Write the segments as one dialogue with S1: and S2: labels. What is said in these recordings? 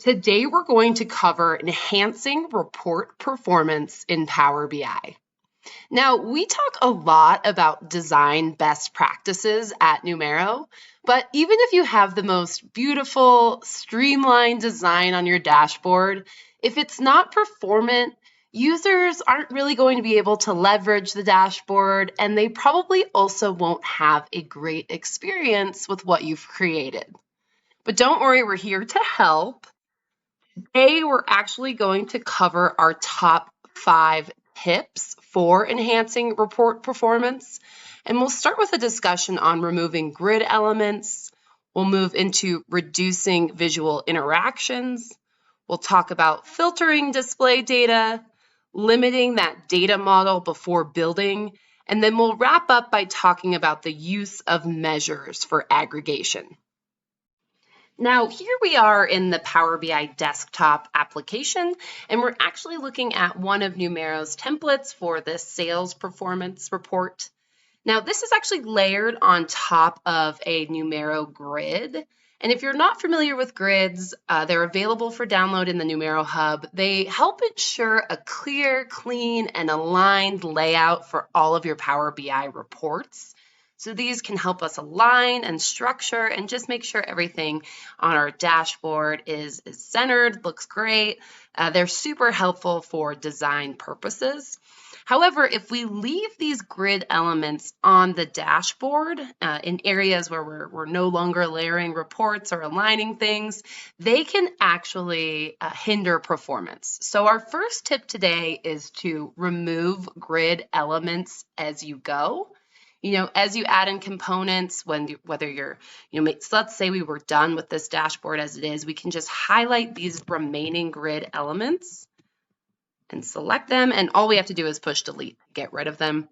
S1: Today, we're going to cover enhancing report performance in Power BI. Now, we talk a lot about design best practices at Numero, but even if you have the most beautiful, streamlined design on your dashboard, if it's not performant, users aren't really going to be able to leverage the dashboard, and they probably also won't have a great experience with what you've created. But don't worry, we're here to help. Today, we're actually going to cover our top 5 tips for enhancing report performance. And we'll start with a discussion on removing grid elements. We'll move into reducing visual interactions. We'll talk about filtering display data, limiting that data model before building, and then we'll wrap up by talking about the use of measures for aggregation. Now, here we are in the Power BI desktop application, and we're actually looking at one of Numero's templates for this sales performance report. Now, this is actually layered on top of a Numero grid. And if you're not familiar with grids, they're available for download in the Numero Hub. They help ensure a clear, clean, and aligned layout for all of your Power BI reports. So these can help us align and structure and just make sure everything on our dashboard is centered, looks great. They're super helpful for design purposes. However, if we leave these grid elements on the dashboard in areas where we're no longer layering reports or aligning things, they can actually hinder performance. So our first tip today is to remove grid elements as you go. As you add in components, whether you're, so let's say we were done with this dashboard as it is, we can just highlight these remaining grid elements and select them. And all we have to do is push delete, get rid of them.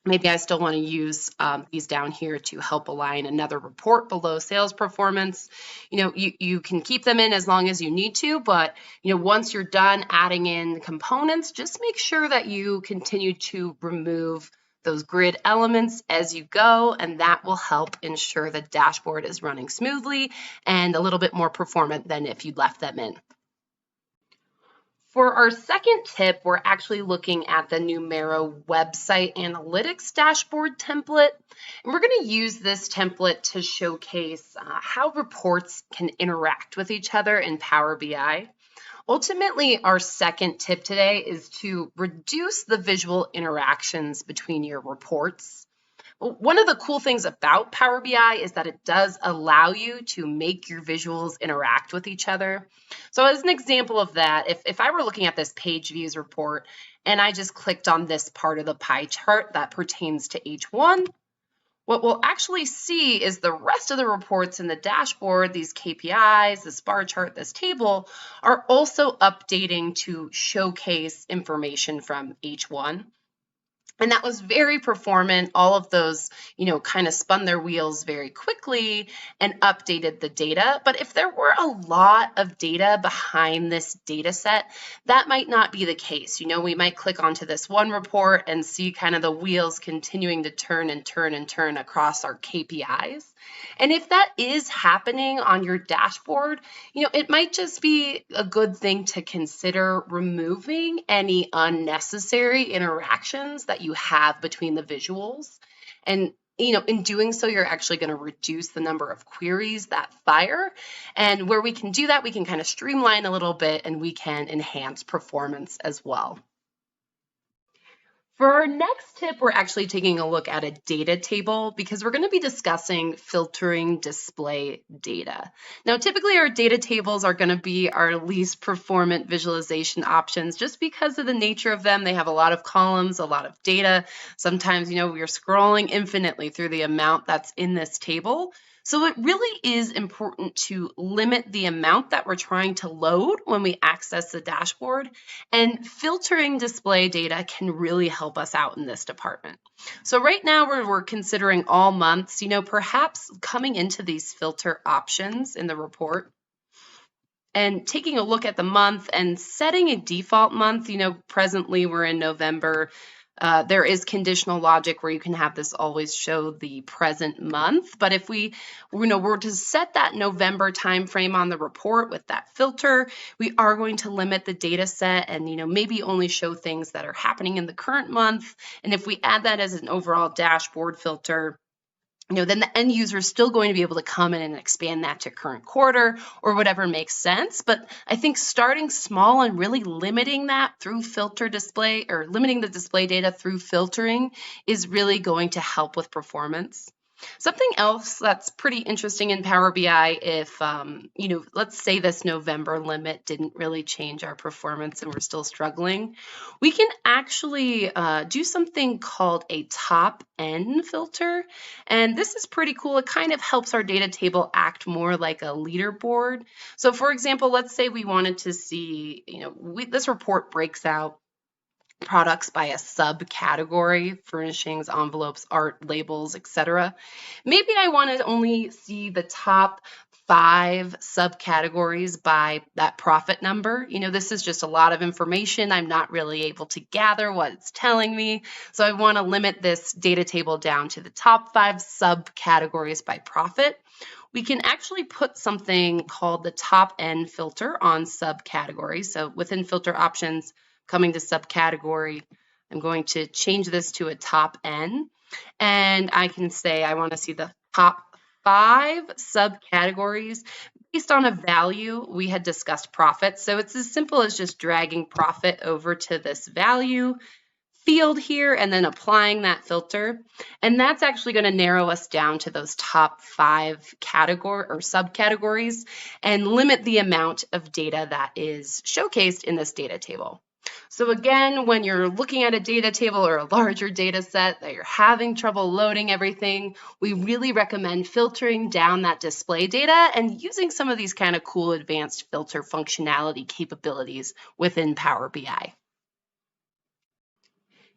S1: Maybe I still want to use these down here to help align another report below sales performance. You can keep them in as long as you need to, but once you're done adding in components, just make sure that you continue to remove those grid elements as you go, and that will help ensure the dashboard is running smoothly and a little bit more performant than if you'd left them in. For our second tip, we're actually looking at the Numero website analytics dashboard template. And we're going to use this template to showcase how reports can interact with each other in Power BI. Ultimately, our second tip today is to reduce the visual interactions between your reports. One of the cool things about Power BI is that it does allow you to make your visuals interact with each other. So as an example of that, if I were looking at this page views report and I just clicked on this part of the pie chart that pertains to H1, what we'll actually see is the rest of the reports in the dashboard, these KPIs, this bar chart, this table, are also updating to showcase information from H1. And that was very performant. All of those, kind of spun their wheels very quickly and updated the data. But if there were a lot of data behind this data set, that might not be the case. We might click onto this one report and see kind of the wheels continuing to turn and turn and turn across our KPIs. And if that is happening on your dashboard, it might just be a good thing to consider removing any unnecessary interactions that you have between the visuals. And in doing so, you're actually going to reduce the number of queries that fire. And where we can do that, we can kind of streamline a little bit and we can enhance performance as well. For our next tip, we're actually taking a look at a data table because we're going to be discussing filtering display data. Now, typically our data tables are going to be our least performant visualization options just because of the nature of them. They have a lot of columns, a lot of data. Sometimes, we're scrolling infinitely through the amount that's in this table. So it really is important to limit the amount that we're trying to load when we access the dashboard, and filtering display data can really help us out in this department. So right now we're considering all months, perhaps coming into these filter options in the report and taking a look at the month and setting a default month. Presently we're in November. There is conditional logic where you can have this always show the present month. But if we were to set that November timeframe on the report with that filter, we are going to limit the data set and maybe only show things that are happening in the current month. And if we add that as an overall dashboard filter, then the end user is still going to be able to come in and expand that to current quarter or whatever makes sense. But I think starting small and really limiting that through filter display, or limiting the display data through filtering, is really going to help with performance. Something else that's pretty interesting in Power BI, if, let's say this November limit didn't really change our performance and we're still struggling, we can actually do something called a top N filter. And this is pretty cool. It kind of helps our data table act more like a leaderboard. So for example, let's say we wanted to see, this report breaks out products by a subcategory: furnishings, envelopes, art, labels, etc. Maybe I want to only see the top 5 subcategories by that profit number. This is just a lot of information. I'm not really able to gather what it's telling me. So I want to limit this data table down to the top 5 subcategories by profit. We can actually put something called the top N filter on subcategories. So within filter options, coming to subcategory, I'm going to change this to a top N, and I can say I want to see the top 5 subcategories based on a value. We had discussed profit, so it's as simple as just dragging profit over to this value field here and then applying that filter. And that's actually going to narrow us down to those top 5 category or subcategories and limit the amount of data that is showcased in this data table. So again, when you're looking at a data table or a larger data set that you're having trouble loading everything, we really recommend filtering down that display data and using some of these kind of cool advanced filter functionality capabilities within Power BI.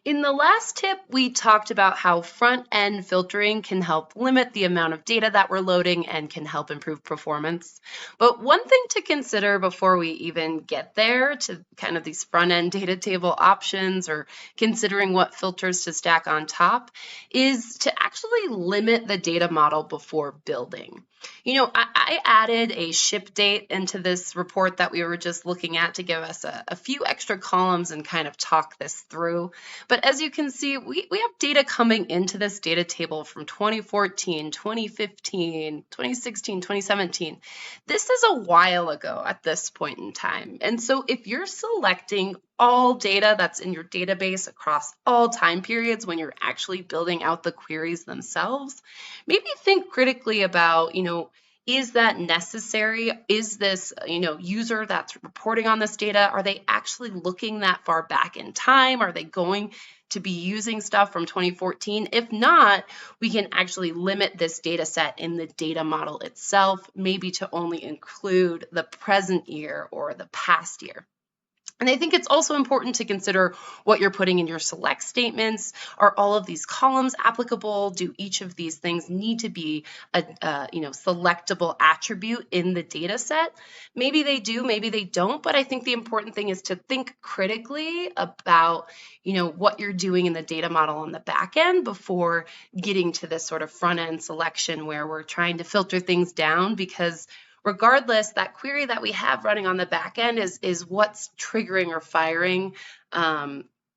S1: In the last tip, we talked about how front-end filtering can help limit the amount of data that we're loading and can help improve performance. But one thing to consider before we even get there to kind of these front-end data table options or considering what filters to stack on top is to actually limit the data model before building. I added a ship date into this report that we were just looking at to give us a few extra columns and kind of talk this through. But as you can see, we have data coming into this data table from 2014, 2015, 2016, 2017. This is a while ago at this point in time. And so if you're selecting all data that's in your database across all time periods when you're actually building out the queries themselves, maybe think critically about, is that necessary? Is this, user that's reporting on this data, are they actually looking that far back in time? Are they going to be using stuff from 2014? If not, we can actually limit this data set in the data model itself, maybe to only include the present year or the past year. And I think it's also important to consider what you're putting in your select statements. Are all of these columns applicable? Do each of these things need to be a selectable attribute in the data set? Maybe they do, maybe they don't, but I think the important thing is to think critically about what you're doing in the data model on the back end before getting to this sort of front end selection where we're trying to filter things down, because regardless, that query that we have running on the back end is what's triggering or firing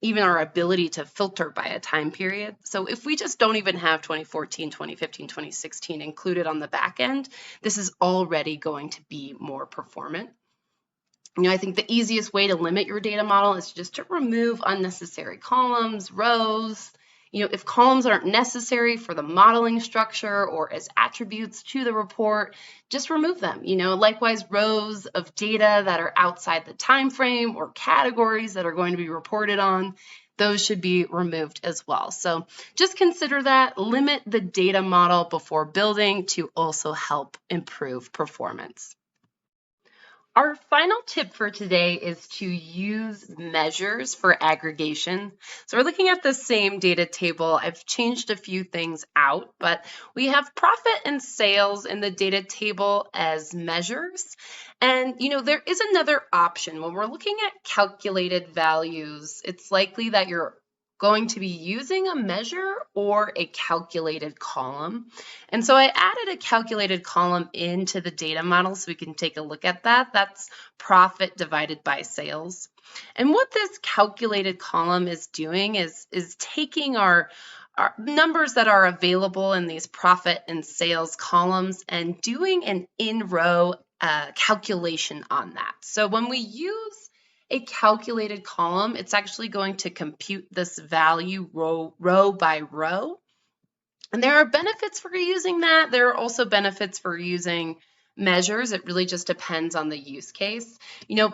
S1: even our ability to filter by a time period. So if we just don't even have 2014, 2015, 2016 included on the back end, this is already going to be more performant. I think the easiest way to limit your data model is just to remove unnecessary columns, rows. If columns aren't necessary for the modeling structure or as attributes to the report, just remove them. Likewise, rows of data that are outside the time frame or categories that are going to be reported on, those should be removed as well. So just consider that, limit the data model before building to also help improve performance. Our final tip for today is to use measures for aggregation. So we're looking at the same data table. I've changed a few things out, but we have profit and sales in the data table as measures. And, there is another option. When we're looking at calculated values, it's likely that you're going to be using a measure or a calculated column. And so I added a calculated column into the data model so we can take a look at that. That's profit divided by sales. And what this calculated column is doing is taking our numbers that are available in these profit and sales columns and doing an in-row calculation on that. So when we use a calculated column, it's actually going to compute this value row by row. And there are benefits for using that. There are also benefits for using measures. It really just depends on the use case.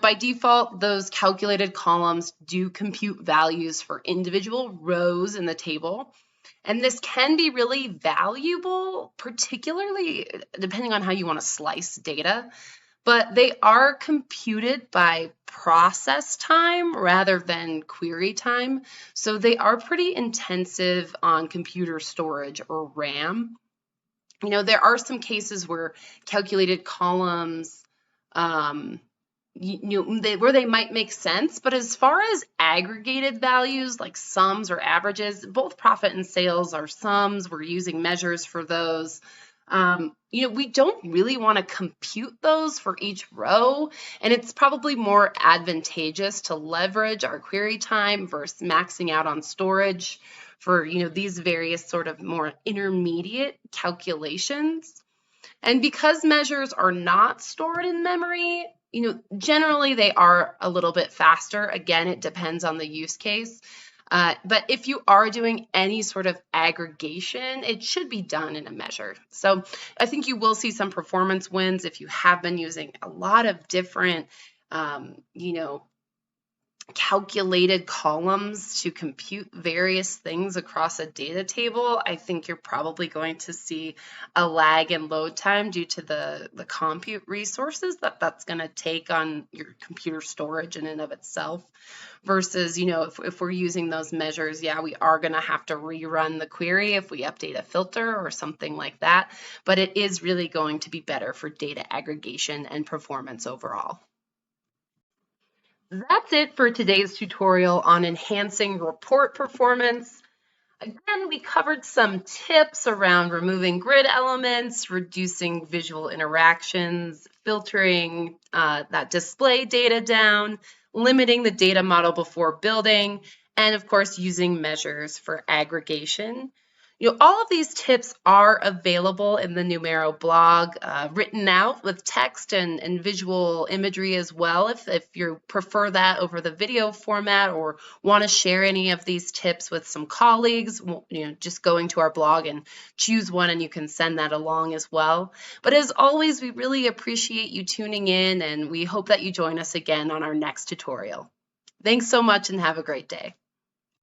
S1: By default, those calculated columns do compute values for individual rows in the table. And this can be really valuable, particularly depending on how you want to slice data. But they are computed by process time rather than query time. So they are pretty intensive on computer storage or RAM. There are some cases where calculated columns, where they might make sense, but as far as aggregated values like sums or averages, both profit and sales are sums. We're using measures for those. We don't really want to compute those for each row, and it's probably more advantageous to leverage our query time versus maxing out on storage for these various sort of more intermediate calculations. And because measures are not stored in memory, generally they are a little bit faster. Again, it depends on the use case. But if you are doing any sort of aggregation, it should be done in a measure. So I think you will see some performance wins if you have been using a lot of different, calculated columns to compute various things across a data table. I think you're probably going to see a lag in load time due to the compute resources that's going to take on your computer storage in and of itself. Versus, if we're using those measures, yeah, we are going to have to rerun the query if we update a filter or something like that. But it is really going to be better for data aggregation and performance overall. That's it for today's tutorial on enhancing report performance. Again, we covered some tips around removing grid elements, reducing visual interactions, filtering that display data down, limiting the data model before building, and of course, using measures for aggregation. All of these tips are available in the Numero blog, written out with text and visual imagery as well. If you prefer that over the video format or want to share any of these tips with some colleagues, just going to our blog and choose one and you can send that along as well. But as always, we really appreciate you tuning in and we hope that you join us again on our next tutorial. Thanks so much and have a great day.